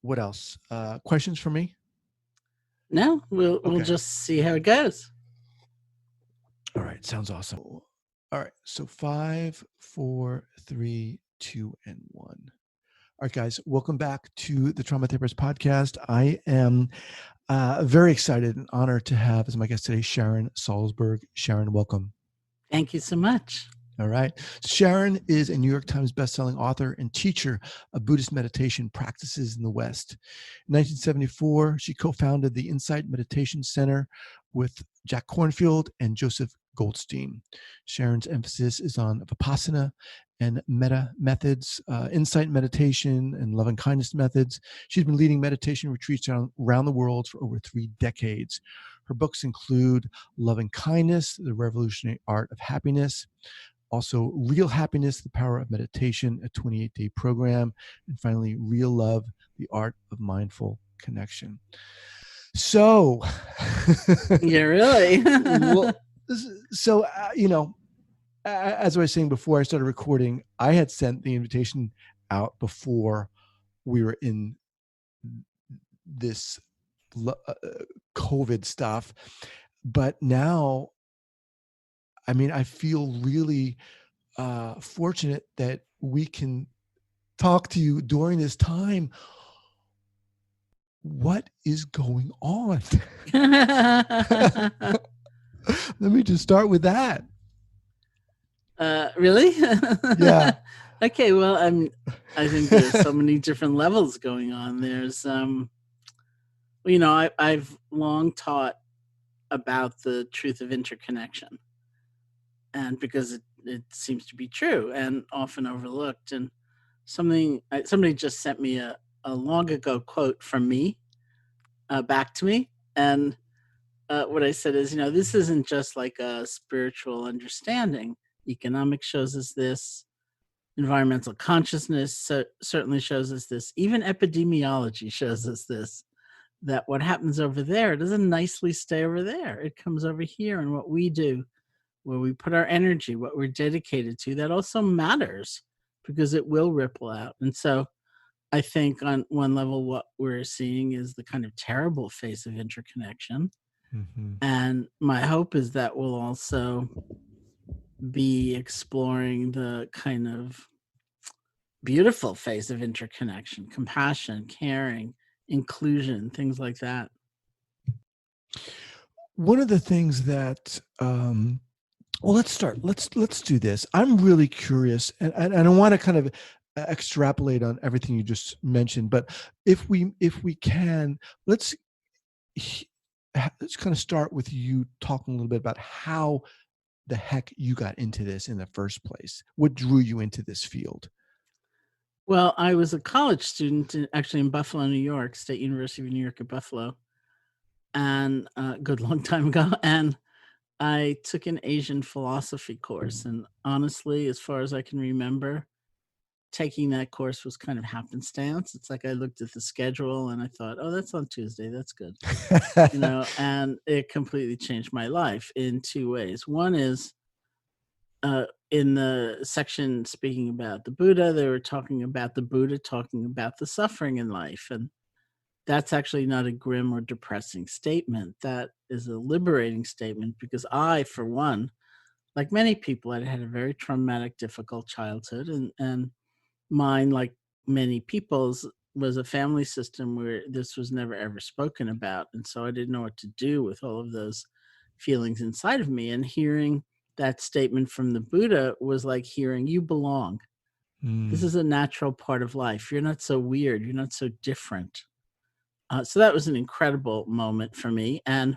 What else? Questions for me? No, we'll Okay. just see how it goes. All right. Sounds awesome. All right. So 5, 4, 3, 2, and 1. All right, guys. Welcome back to the Trauma Therapist Podcast. I am very excited and honored to have as my guest today Sharon Salzberg. Sharon, welcome. Thank you so much. All right. Sharon is a New York Times bestselling author and teacher of Buddhist meditation practices in the West. In 1974, she co-founded the Insight Meditation Center with Jack Kornfield and Joseph Goldstein. Sharon's emphasis is on Vipassana and metta methods, insight meditation, and loving kindness methods. She's been leading meditation retreats around the world for over 3 decades. Her books include Loving Kindness, The Revolutionary Art of Happiness, also Real Happiness, The Power of Meditation, a 28-day program, and finally Real Love, The Art of Mindful Connection. So, Yeah, really. as I was saying before I started recording, I had sent the invitation out before we were in this COVID stuff, but now, I mean, I feel really fortunate that we can talk to you during this time. What is going on? Let me just start with that. Really? Yeah. Okay. Well, I think there's so many different levels going on. There's, I've long taught about the truth of interconnection, and because it seems to be true and often overlooked. And somebody just sent me a long ago quote from me back to me, and what I said is, this isn't just like a spiritual understanding. Economics shows us this. Environmental consciousness certainly shows us this. Even epidemiology shows us this, that what happens over there doesn't nicely stay over there. It comes over here, and what we do, where we put our energy, what we're dedicated to, that also matters because it will ripple out. And so I think on one level, what we're seeing is the kind of terrible face of interconnection. Mm-hmm. And my hope is that we'll also be exploring the kind of beautiful face of interconnection, compassion, caring, inclusion, things like that. One of the things that, well, let's start. Let's do this. I'm really curious, and I want to kind of extrapolate on everything you just mentioned. But if we can, let's kind of start with you talking a little bit about how the heck you got into this in the first place. What drew you into this field? Well, I was a college student actually in Buffalo, New York, State University of New York at Buffalo, and a good long time ago. And I took an Asian philosophy course. And honestly, as far as I can remember, taking that course was kind of happenstance. It's like I looked at the schedule and I thought, oh, that's on Tuesday. That's good. And it completely changed my life in 2 ways. One is in the section speaking about the Buddha, they were talking about the Buddha, talking about the suffering in life. And that's actually not a grim or depressing statement. That is a liberating statement because I, for one, like many people, had had a very traumatic, difficult childhood. And mine, like many people's, was a family system where this was never ever spoken about. And so I didn't know what to do with all of those feelings inside of me. And hearing that statement from the Buddha was like hearing, you belong. This is a natural part of life. You're not so weird. You're not so different. So that was an incredible moment for me. And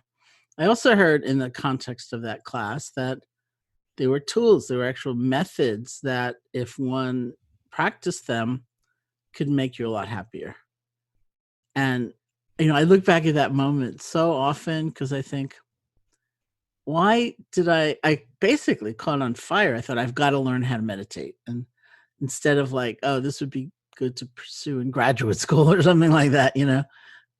I also heard in the context of that class that they were tools, they were actual methods that if one practiced them could make you a lot happier. And, I look back at that moment so often because I think, why did I basically caught on fire. I thought I've got to learn how to meditate. And instead of like, oh, this would be good to pursue in graduate school or something like that,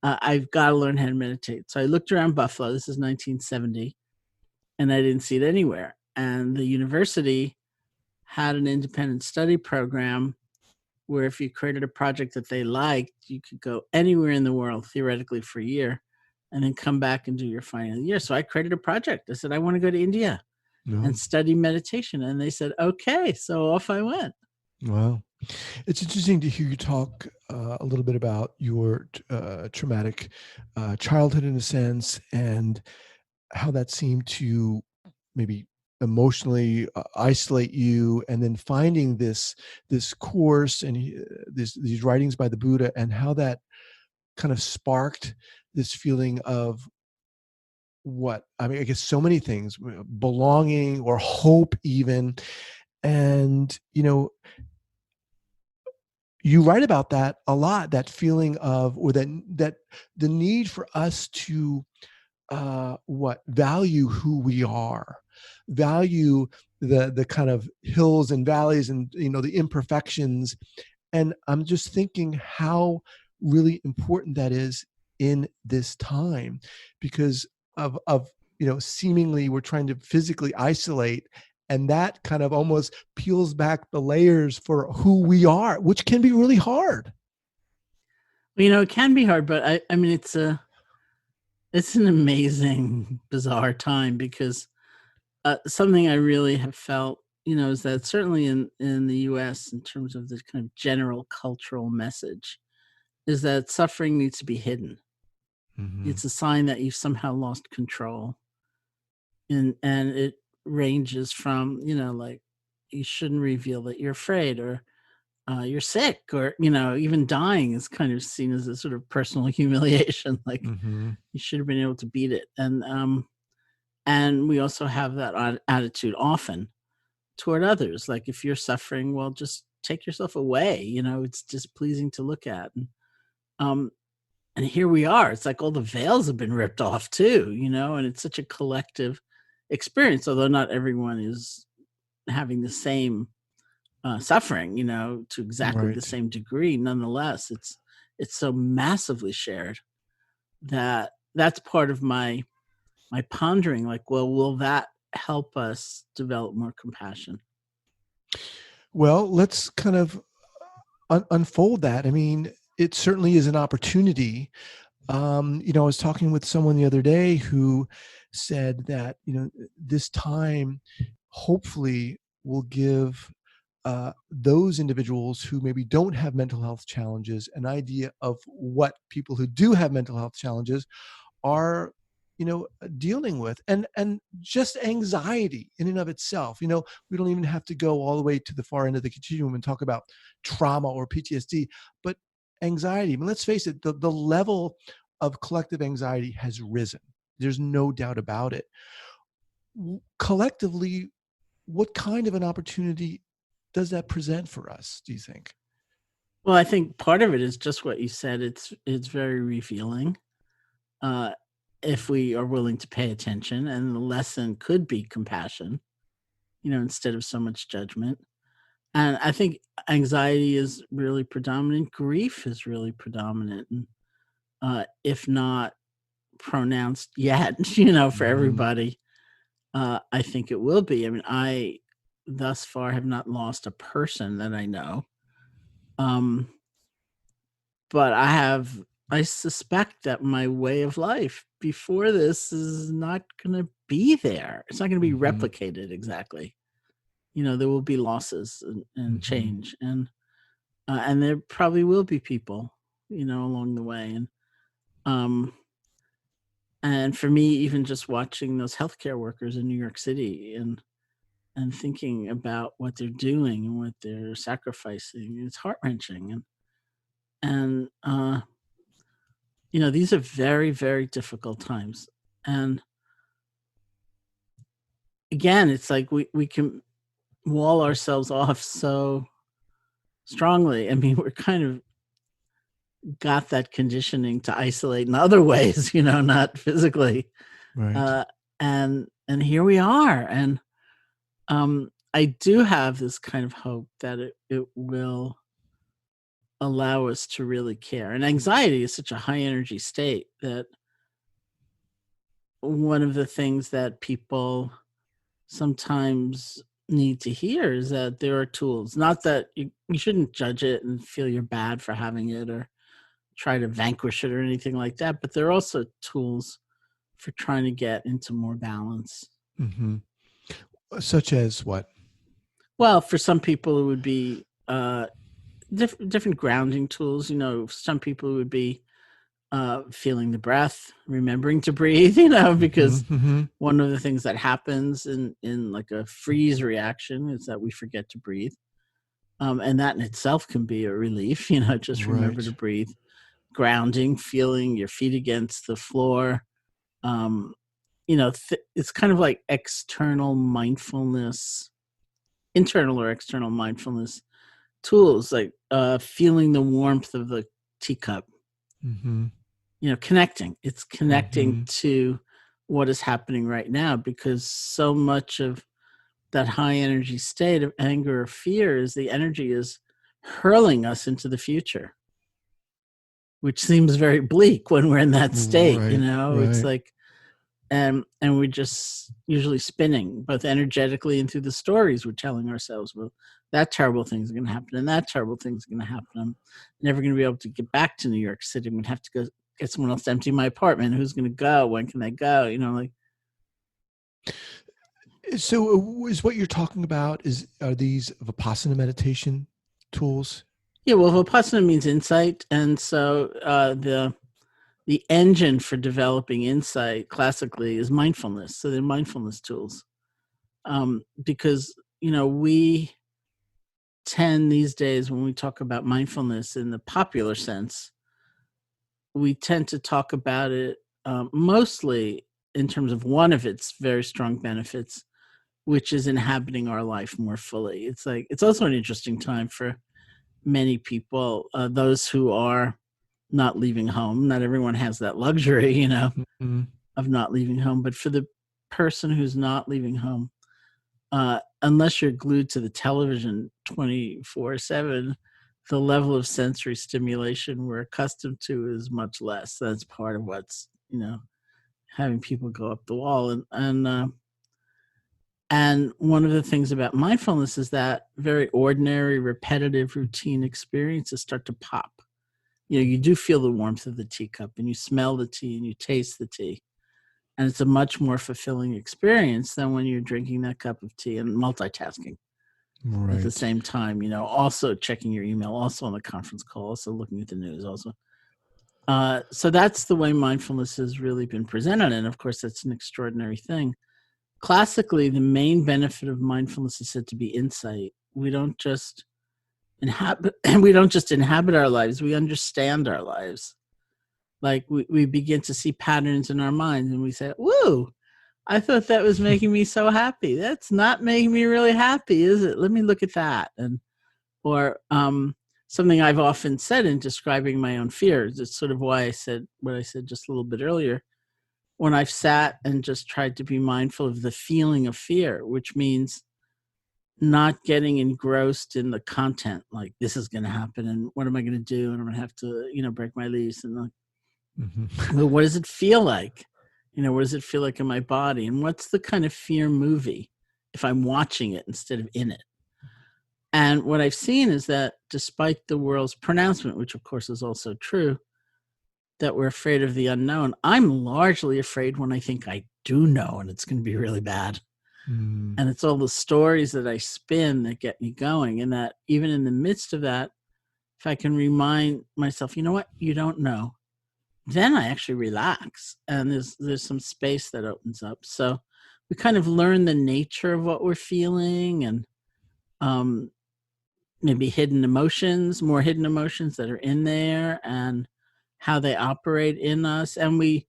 I've got to learn how to meditate. So I looked around Buffalo. This is 1970, and I didn't see it anywhere. And the university had an independent study program where if you created a project that they liked, you could go anywhere in the world theoretically for a year and then come back and do your final year. So I created a project. I said, I want to go to India No. and study meditation. And they said, okay. So off I went. Wow. It's interesting to hear you talk a little bit about your traumatic childhood, in a sense, and how that seemed to maybe emotionally isolate you, and then finding this course and these writings by the Buddha, and how that kind of sparked this feeling of what I mean, I guess so many things, belonging or hope, even. And you write about that a lot, that feeling of, or that the need for us to value who we are, value the kind of hills and valleys, and the imperfections. And I'm just thinking how really important that is in this time, because of seemingly we're trying to physically isolate, and that kind of almost peels back the layers for who we are, which can be really hard. Well, it can be hard, but I mean, it's an amazing, bizarre time, because something I really have felt, is that certainly in the US, in terms of the kind of general cultural message, is that suffering needs to be hidden. Mm-hmm. It's a sign that you've somehow lost control. And it ranges from, like, you shouldn't reveal that you're afraid, or you're sick, or, even dying is kind of seen as a sort of personal humiliation. Like, Mm-hmm. you should have been able to beat it. And we also have that attitude often toward others. Like, if you're suffering, well, just take yourself away. It's displeasing to look at. Um, and here we are. It's like all the veils have been ripped off too, and it's such a collective experience, although not everyone is having the same suffering, to exactly the Right. same degree. Nonetheless, it's so massively shared that that's part of my pondering. Like, well, will that help us develop more compassion? Well, let's kind of unfold that. I mean, it certainly is an opportunity. I was talking with someone the other day who said that, this time hopefully will give those individuals who maybe don't have mental health challenges an idea of what people who do have mental health challenges are dealing with, and just anxiety in and of itself. We don't even have to go all the way to the far end of the continuum and talk about trauma or PTSD, but anxiety. I mean, let's face it, the level of collective anxiety has risen. There's no doubt about it. Collectively, what kind of an opportunity does that present for us, do you think? Well, I think part of it is just what you said. It's very revealing, uh, if we are willing to pay attention, and the lesson could be compassion, instead of so much judgment. And I think anxiety is really predominant. Grief is really predominant, and if not pronounced yet, for Hmm. everybody. I think it will be. I mean, I thus far have not lost a person that I know. Um, but I suspect that my way of life before this is not going to be there. It's not going to be Hmm. replicated exactly. There will be losses and Hmm. change, and there probably will be people, along the way. Um, and for me, even just watching those healthcare workers in New York City, and thinking about what they're doing and what they're sacrificing, it's heart wrenching. And these are very, very difficult times. And again, it's like we can wall ourselves off so strongly. I mean, we're kind of got that conditioning to isolate in other ways, not physically. Right. Uh, and here we are. And I do have this kind of hope that it will allow us to really care. And anxiety is such a high energy state that one of the things that people sometimes need to hear is that there are tools. Not that you shouldn't judge it and feel you're bad for having it or try to vanquish it or anything like that, but there are also tools for trying to get into more balance. Mm-hmm. Such as what? Well, for some people it would be different grounding tools. You know, some people it would be feeling the breath, remembering to breathe, you know, because Mm-hmm. one of the things that happens in like a freeze reaction is that we forget to breathe. And that in itself can be a relief, you know, just remember Right. to breathe. Grounding, feeling your feet against the floor. You know, it's kind of like external mindfulness, internal or external mindfulness tools, like feeling the warmth of the teacup. Mm-hmm. You know, connecting. It's connecting Mm-hmm. to what is happening right now, because so much of that high energy state of anger or fear is the energy is hurling us into the future, which seems very bleak when we're in that state. You Right. know, it's Right. like, and we're just usually spinning both energetically and through the stories we're telling ourselves. Well, that terrible thing's going to happen, and that terrible thing's going to happen. I'm never going to be able to get back to New York City. I'm going to have to go get someone else to empty my apartment. Who's going to go? When can they go? You know, like. So is what you're talking about, are these Vipassana meditation tools? Yeah, well, Vipassana means insight, and so the engine for developing insight classically is mindfulness. So they're mindfulness tools, because you know we tend these days, when we talk about mindfulness in the popular sense, we tend to talk about it mostly in terms of one of its very strong benefits, which is inhabiting our life more fully. It's like, it's also an interesting time for many people, those who are not leaving home. Not everyone has that luxury, you know, Mm-hmm. of not leaving home. But for the person who's not leaving home, unless you're glued to the television 24/7, the level of sensory stimulation we're accustomed to is much less. That's part of what's, you know, having people go up the wall. And one of the things about mindfulness is that very ordinary, repetitive, routine experiences start to pop. You know, you do feel the warmth of the teacup, and you smell the tea, and you taste the tea. And it's a much more fulfilling experience than when you're drinking that cup of tea and multitasking at the Right. same time, you know, also checking your email, also on the conference call, also looking at the news, also. So that's the way mindfulness has really been presented. And of course, that's an extraordinary thing. Classically, the main benefit of mindfulness is said to be insight. We don't just inhabit our lives, we understand our lives. Like we begin to see patterns in our minds, and we say, woo, I thought that was making me so happy. That's not making me really happy, is it? Let me look at that. Or something I've often said in describing my own fears. It's sort of why I said what I said just a little bit earlier. When I've sat and just tried to be mindful of the feeling of fear, which means not getting engrossed in the content, like this is going to happen and what am I going to do? And I'm going to have to, you know, break my lease. And like, Mm-hmm. well, what does it feel like? You know, what does it feel like in my body? And what's the kind of fear movie if I'm watching it instead of in it? And what I've seen is that despite the world's pronouncement, which of course is also true, that we're afraid of the unknown, I'm largely afraid when I think I do know and it's going to be really bad. Mm-hmm. And it's all the stories that I spin that get me going. And that even in the midst of that, if I can remind myself, you know what, you don't know, then I actually relax, and there's some space that opens up. So we kind of learn the nature of what we're feeling, and maybe more hidden emotions that are in there, and how they operate in us. And we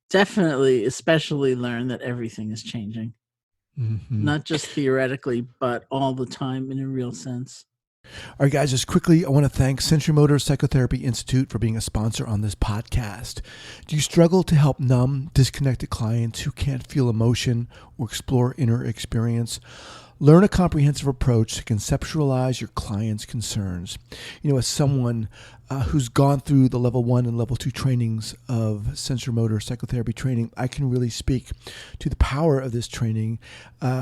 definitely, especially learn that everything is changing, Mm-hmm. not just theoretically, but all the time in a real sense. All right, guys, just quickly, I want to thank Sensorimotor Psychotherapy Institute for being a sponsor on this podcast. Do you struggle to help numb, disconnected clients who can't feel emotion or explore inner experience? Learn a comprehensive approach to conceptualize your client's concerns. You know, as someone who's gone through the level 1 and level 2 trainings of sensorimotor psychotherapy training, I can really speak to the power of this training.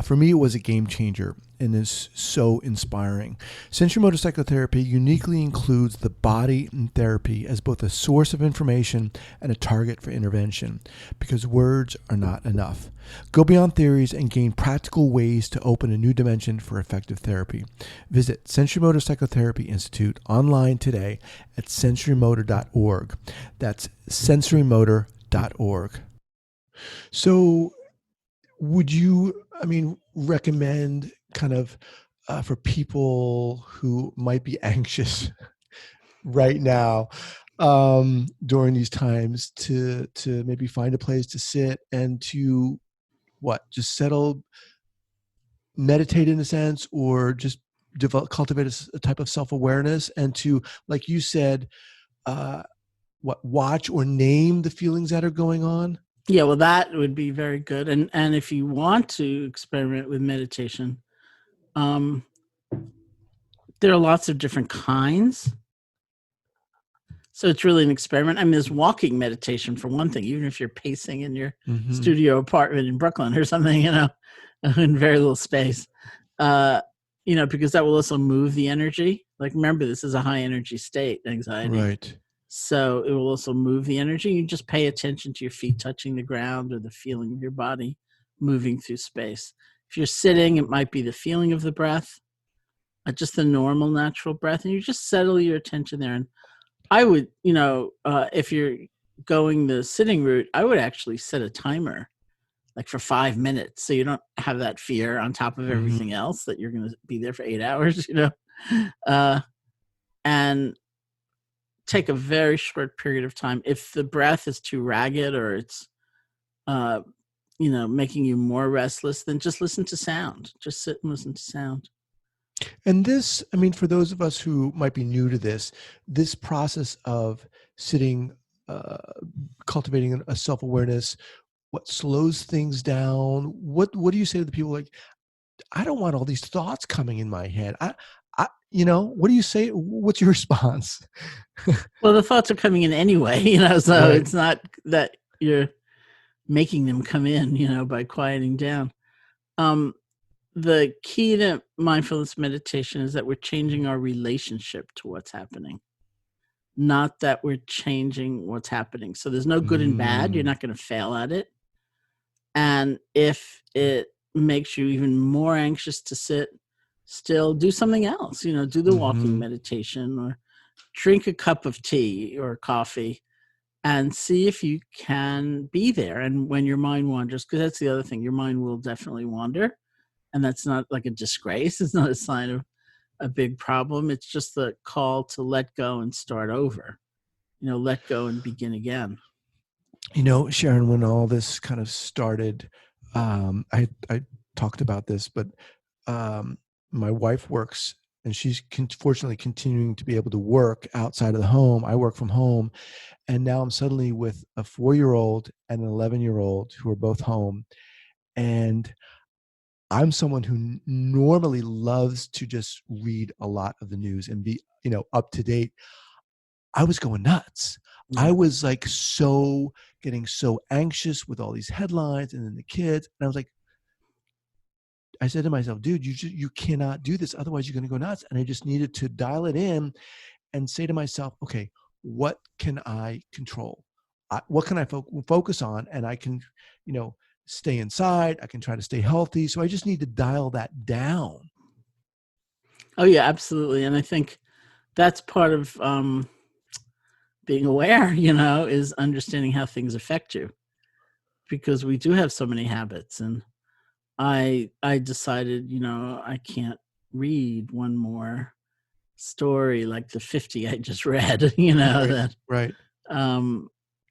For me, it was a game changer and is so inspiring. Sensorimotor psychotherapy uniquely includes the body in therapy as both a source of information and a target for intervention, because words are not enough. Go beyond theories and gain practical ways to open a new dimension for effective therapy. Visit Sensorimotor Psychotherapy Institute online today at sensorimotor.org. That's sensorimotor.org. So would you, recommend kind of for people who might be anxious right now during these times to maybe find a place to sit and to just settle, meditate in a sense, or just cultivate a type of self-awareness, and to, like you said, watch or name the feelings that are going on? Yeah, well, that would be very good. And if you want to experiment with meditation, there are lots of different kinds. So it's really an experiment. I mean, there's walking meditation for one thing, even if you're pacing in your studio apartment in Brooklyn or something, in very little space, because that will also move the energy. Like, remember, this is a high energy state, anxiety. Right. So it will also move the energy. You just pay attention to your feet touching the ground or the feeling of your body moving through space. If you're sitting, it might be the feeling of the breath, just the normal, natural breath, and you just settle your attention there. And I would, if you're going the sitting route, I would actually set a timer, like for 5 minutes, so you don't have that fear on top of everything else that you're going to be there for 8 hours, and take a very short period of time. If the breath is too ragged or it's, making you more restless, then just listen to sound. Just sit and listen to sound. And this, for those of us who might be new to this process of sitting, cultivating a self-awareness, what slows things down? What do you say to the people like, I don't want all these thoughts coming in my head? What do you say? What's your response? Well, the thoughts are coming in anyway, so Right. It's not that you're making them come in, by quieting down. The key to mindfulness meditation is that we're changing our relationship to what's happening, not that we're changing what's happening. So there's no good and bad. You're not going to fail at it. And if it makes you even more anxious to sit still, do something else, do the walking meditation or drink a cup of tea or coffee and see if you can be there. And when your mind wanders, because that's the other thing, your mind will definitely wander. And that's not like a disgrace. It's not a sign of a big problem. It's just the call to let go and start over, let go and begin again. Sharon, when all this kind of started, I talked about this, but my wife works, and she's fortunately continuing to be able to work outside of the home. I work from home, and now I'm suddenly with a 4-year-old and an 11-year-old who are both home. And I'm someone who normally loves to just read a lot of the news and be, up to date. I was going nuts. Yeah. I was like getting so anxious with all these headlines and then the kids. And I said to myself, dude, you cannot do this. Otherwise you're going to go nuts. And I just needed to dial it in and say to myself, okay, what can I control? What can I focus on? And I can, stay inside. I can try to stay healthy. So I just need to dial that down. Oh yeah, absolutely. And I think that's part of being aware, is understanding how things affect you, because we do have so many habits. And I decided, I can't read one more story like the 50 I just read, Right.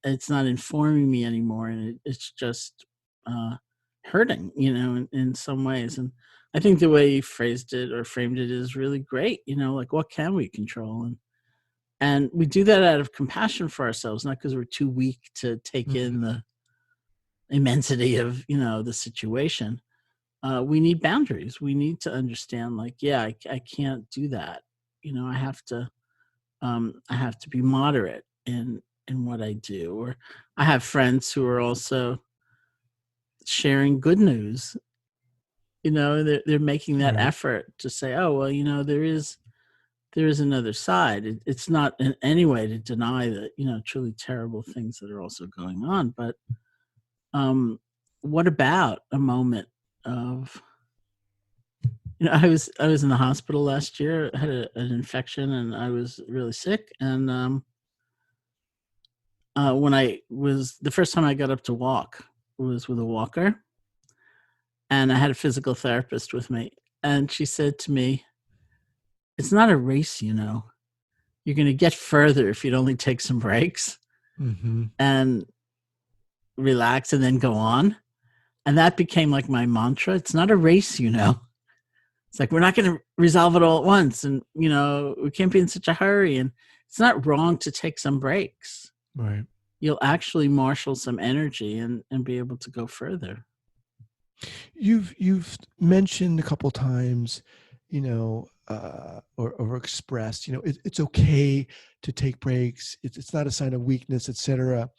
It's not informing me anymore. And it's just hurting, in some ways. And I think the way you phrased it or framed it is really great. Like, what can we control? And we do that out of compassion for ourselves, not because we're too weak to take in the immensity of, the situation. We need boundaries. We need to understand, like, yeah, I can't do that. I have to I have to be moderate in what I do. Or I have friends who are also sharing good news. They're making that Right. effort to say, oh, well, there is another side. It's not in any way to deny that, truly terrible things that are also going on. But what about a moment of, I was in the hospital last year. I had an infection and I was really sick. And the first time I got up to walk was with a walker, and I had a physical therapist with me. And she said to me, it's not a race, You're going to get further if you'd only take some breaks Mm-hmm. and relax and then go on. And that became like my mantra. It's not a race, It's like, we're not going to resolve it all at once. And, we can't be in such a hurry. And it's not wrong to take some breaks. Right. You'll actually marshal some energy and be able to go further. You've mentioned a couple times, or expressed, it's okay to take breaks. It's not a sign of weakness, etc.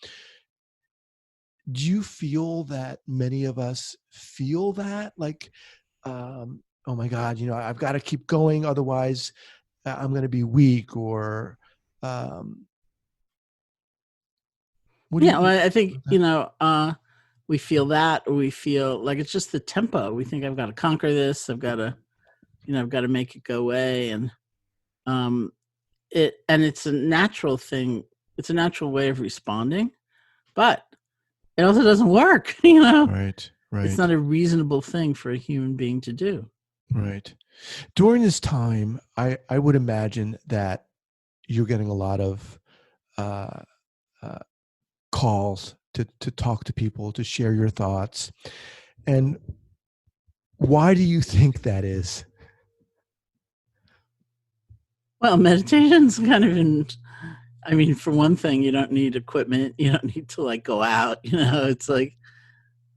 Do you feel that many of us feel that, like, oh my God, I've got to keep going, otherwise I'm going to be weak, or what do you Yeah, well, I think, we feel that, or we feel like it's just the tempo. We think I've got to conquer this. I've got to make it go away. And it's a natural thing. It's a natural way of responding, but it also doesn't work. Right. It's not a reasonable thing for a human being to do. Right. During this time, I would imagine that you're getting a lot of calls to talk to people, to share your thoughts. And why do you think that is? Well, meditation's kind of for one thing, you don't need equipment. You don't need to like go out, it's like,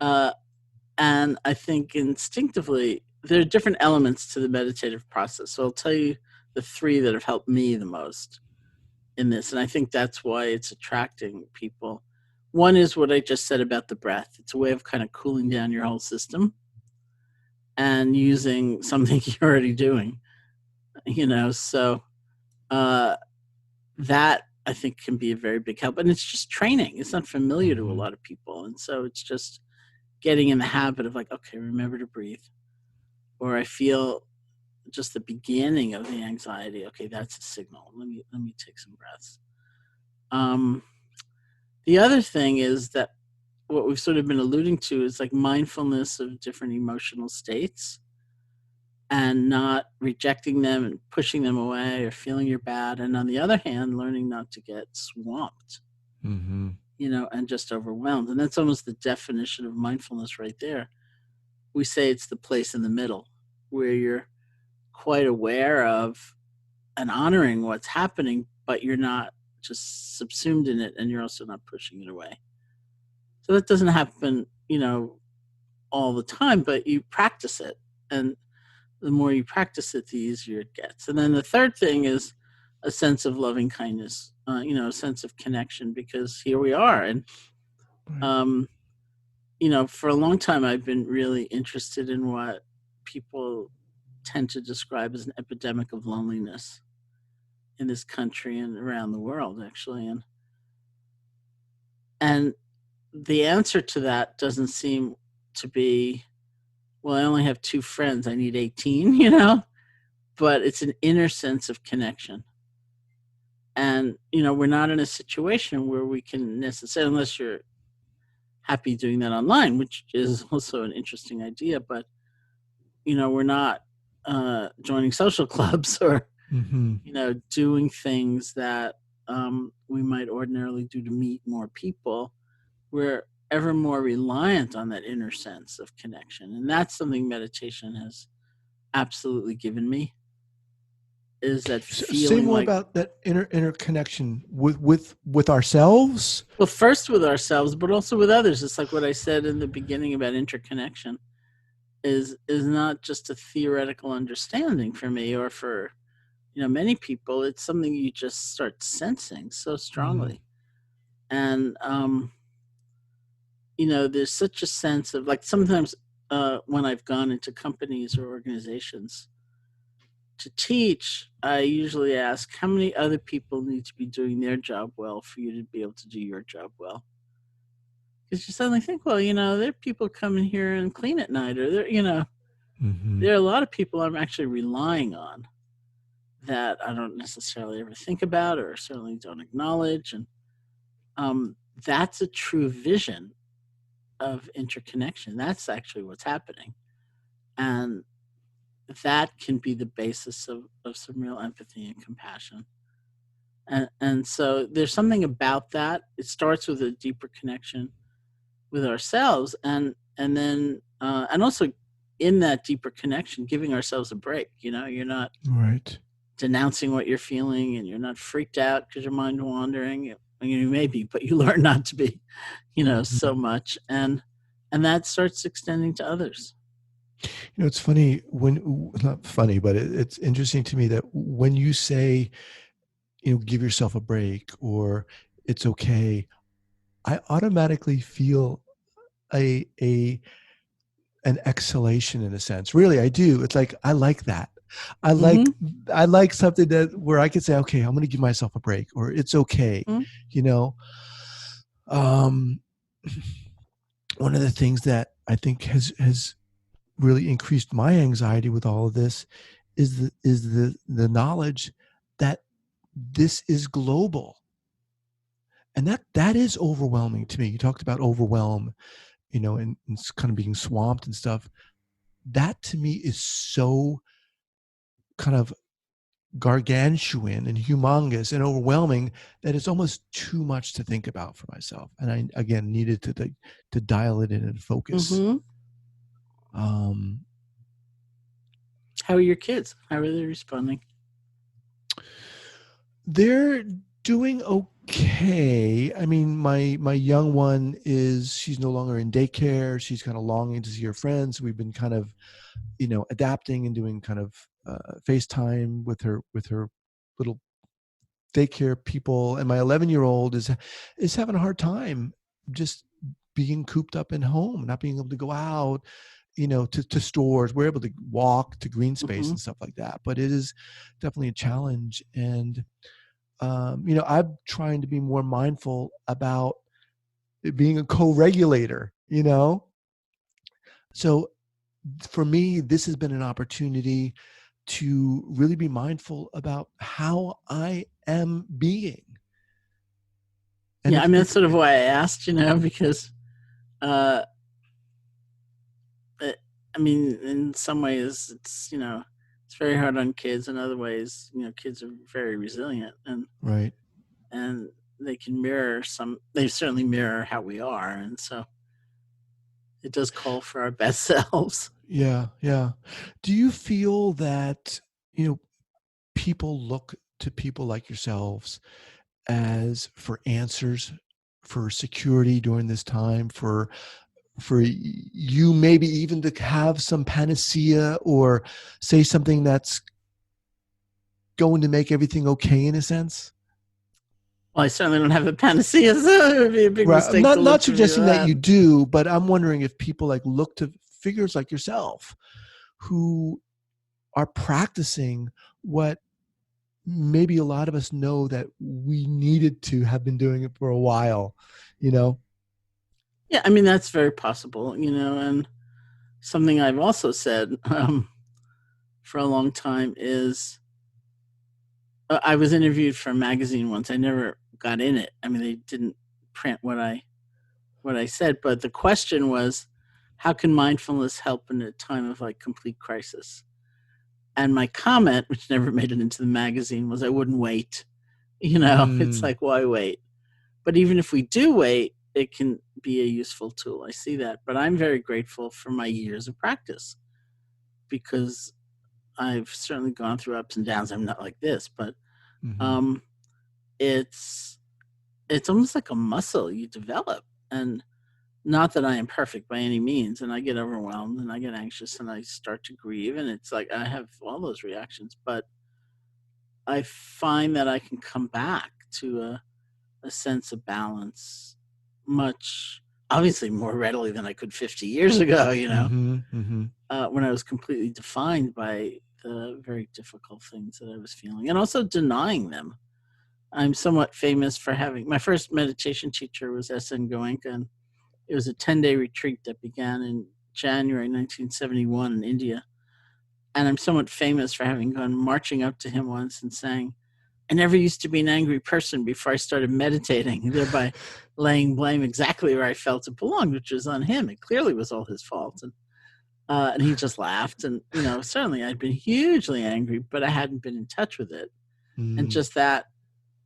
and I think instinctively there are different elements to the meditative process. So I'll tell you the three that have helped me the most in this. And I think that's why it's attracting people. One is what I just said about the breath. It's a way of kind of cooling down your whole system and using something you're already doing, so that I think can be a very big help. And it's just training. It's not familiar to a lot of people. And so it's just getting in the habit of like, okay, remember to breathe. Or I feel just the beginning of the anxiety. Okay, that's a signal. Let me take some breaths. The other thing is that what we've sort of been alluding to is like mindfulness of different emotional states and not rejecting them and pushing them away or feeling you're bad. And on the other hand, learning not to get swamped, and just overwhelmed. And that's almost the definition of mindfulness right there. We say it's the place in the middle where you're quite aware of and honoring what's happening, but you're not just subsumed in it, and you're also not pushing it away. So that doesn't happen, all the time, but you practice it. And the more you practice it, the easier it gets. And then the third thing is a sense of loving kindness, a sense of connection, because here we are. And, for a long time, I've been really interested in what people tend to describe as an epidemic of loneliness in this country and around the world, actually. And the answer to that doesn't seem to be, well, I only have 2 friends, I need 18, but it's an inner sense of connection. And, we're not in a situation where we can necessarily, unless you're happy doing that online, which is also an interesting idea, but, we're not joining social clubs or, doing things that we might ordinarily do to meet more people. We're ever more reliant on that inner sense of connection. And that's something meditation has absolutely given me, is that feeling. Say more about that inner connection with ourselves. Well, first with ourselves, but also with others. It's like what I said in the beginning about interconnection is not just a theoretical understanding for me or for, many people, it's something you just start sensing so Mm. strongly. And, there's such a sense of like sometimes when I've gone into companies or organizations to teach, I usually ask how many other people need to be doing their job well for you to be able to do your job well. Because you suddenly think, well, there are people coming here and clean at night, or Hmm. there are a lot of people I'm actually relying on that I don't necessarily ever think about or certainly don't acknowledge. And that's a true vision of interconnection. That's actually what's happening. And that can be the basis of some real empathy and compassion. And so there's something about that. It starts with a deeper connection with ourselves, and then and also in that deeper connection, giving ourselves a break. You're not Right. denouncing what you're feeling, and you're not freaked out because your mind wandering. You may be, but you learn not to be, so Mhm. much, and that starts extending to others. It's funny not funny, but it's interesting to me that when you say, give yourself a break or it's okay, I automatically feel a an exhalation in a sense. Really, I do. It's like I like that. I like Mm-hmm. I like something that where I can say, okay, I'm going to give myself a break, or it's okay. Mm-hmm. You know, um, one of the things that I think has really increased my anxiety with all of this is the knowledge that this is global, and that is overwhelming to me. You talked about overwhelm, and it's kind of being swamped and stuff. That to me is so kind of gargantuan and humongous and overwhelming that it's almost too much to think about for myself. And I again needed to dial it in and focus. Mm-hmm. Um, How are your kids? How are they responding? they're doing okay. I mean, my young one she's no longer in daycare. She's kind of longing to see her friends. We've been kind of adapting and doing kind of FaceTime with her little daycare people, and my 11-year-old is having a hard time just being cooped up in home, not being able to go out, to stores. We're able to walk to green space Mm-hmm. and stuff like that, but it is definitely a challenge. And I'm trying to be more mindful about it being a co-regulator. So for me, this has been an opportunity to really be mindful about how I am being. And Yeah, I mean that's sort of why I asked, because uh, I mean, in some ways, it's very hard on kids. In other ways, kids are very resilient, right. and they can mirror they certainly mirror how we are, and so it does call for our best selves. Yeah, yeah. Do you feel that, people look to people like yourselves as for answers, for security during this time, for you maybe even to have some panacea or say something that's going to make everything okay in a sense? Well, I certainly don't have a panacea, so it would be a big Right. I'm mistake to not look for me suggesting that that. you do, but I'm wondering if people like look to figures like yourself who are practicing what maybe a lot of us know that we needed to have been doing it for a while, you know? Yeah, I mean that's very possible, and something I've also said for a long time is I was interviewed for a magazine once. I never got in it. I mean, they didn't print what I said, but the question was, how can mindfulness help in a time of like complete crisis? And my comment, which never made it into the magazine, was I wouldn't wait. It's Mm, like, why wait? But even if we do wait, it can be a useful tool. I see that. But I'm very grateful for my years of practice because I've certainly gone through ups and downs. I'm not like this, but mhm. um, it's it's almost like a muscle you develop. And not that I am perfect by any means, and I get overwhelmed and I get anxious and I start to grieve, and it's like I have all those reactions. But I find that I can come back to a sense of balance much, obviously more readily than I could 50 years ago, when I was completely defined by the very difficult things that I was feeling and also denying them. I'm somewhat famous for having, my first meditation teacher was S.N. Goenka, and it was a 10-day retreat that began in January 1971 in India. And I'm somewhat famous for having gone marching up to him once and saying, I never used to be an angry person before I started meditating, thereby laying blame exactly where I felt it belonged, which was on him. It clearly was all his fault. And he just laughed. And, certainly I'd been hugely angry, but I hadn't been in touch with it. And just that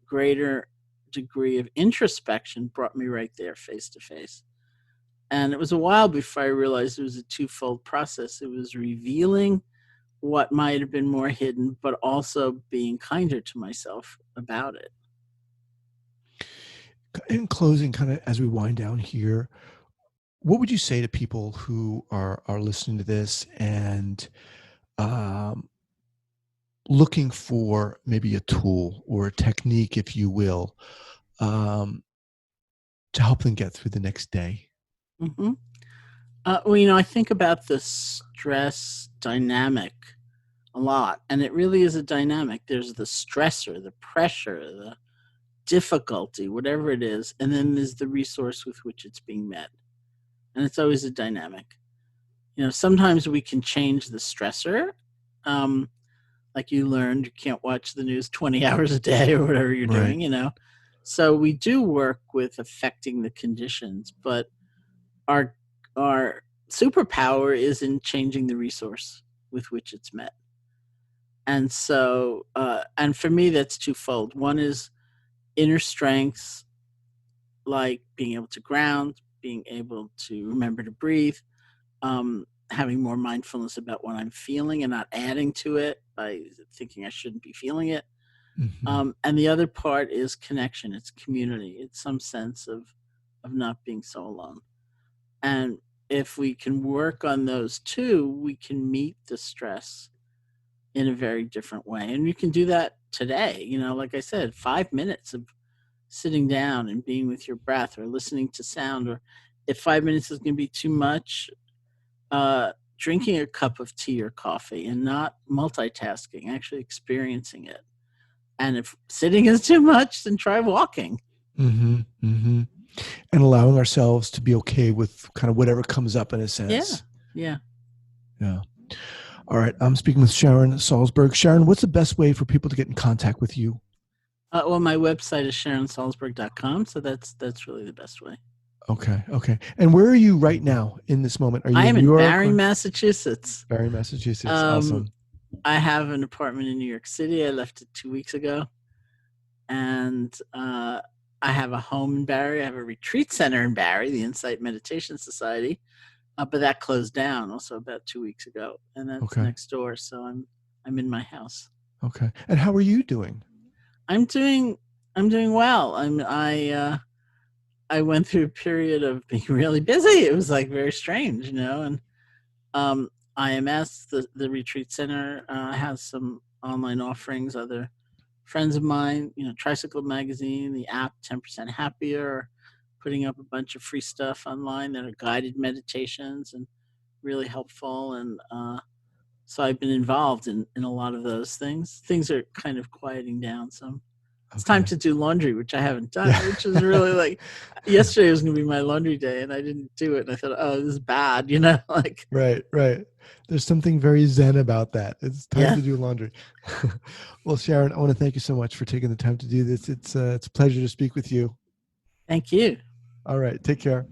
greater degree of introspection brought me right there face to face. And it was a while before I realized it was a twofold process. It was revealing what might have been more hidden, but also being kinder to myself about it. In closing, kind of as we wind down here, what would you say to people who are listening to this and looking for maybe a tool or a technique, if you will, to help them get through the next day? Mm-hmm. Well, I think about the stress dynamic a lot, and it really is a dynamic. There's the stressor, the pressure, the difficulty, whatever it is, and then there's the resource with which it's being met. And it's always a dynamic. Sometimes we can change the stressor. Like you learned, you can't watch the news 20 hours a day or whatever you're doing, So we do work with affecting the conditions, but our superpower is in changing the resource with which it's met. And so, and for me, that's twofold. One is inner strengths, like being able to ground, being able to remember to breathe, having more mindfulness about what I'm feeling and not adding to it by thinking I shouldn't be feeling it. Mm-hmm. And the other part is connection. It's community. It's some sense of not being so alone. And if we can work on those two, we can meet the stress in a very different way. And you can do that today. Like I said, 5 minutes of sitting down and being with your breath or listening to sound, or if 5 minutes is going to be too much, drinking a cup of tea or coffee and not multitasking, actually experiencing it. And if sitting is too much, then try walking. Mm-hmm. Mm-hmm. And allowing ourselves to be okay with kind of whatever comes up in a sense. Yeah. All right. I'm speaking with Sharon Salzberg. Sharon, what's the best way for people to get in contact with you? Well, my website is sharonsalzberg.com. So that's really the best way. Okay. And where are you right now in this moment? Are you I am in New York? Barre, Massachusetts. Barre, Massachusetts. Awesome. I have an apartment in New York City. I left it 2 weeks ago. And I have a home in Barre. I have a retreat center in Barre, the Insight Meditation Society. But that closed down also about 2 weeks ago. And that's next door. So I'm in my house. Okay. And how are you doing? I'm doing well. I went through a period of being really busy. It was like very strange, and IMS, the retreat center, has some online offerings. Other friends of mine, Tricycle Magazine, the app 10% Happier, putting up a bunch of free stuff online that are guided meditations and really helpful. And so I've been involved in a lot of those things. Things are kind of quieting down some. It's time to do laundry, which I haven't done, which is really like, yesterday was going to be my laundry day and I didn't do it. And I thought, oh, this is bad, Right. There's something very zen about that. It's time to do laundry. Well, Sharon, I want to thank you so much for taking the time to do this. It's a pleasure to speak with you. Thank you. All right. Take care.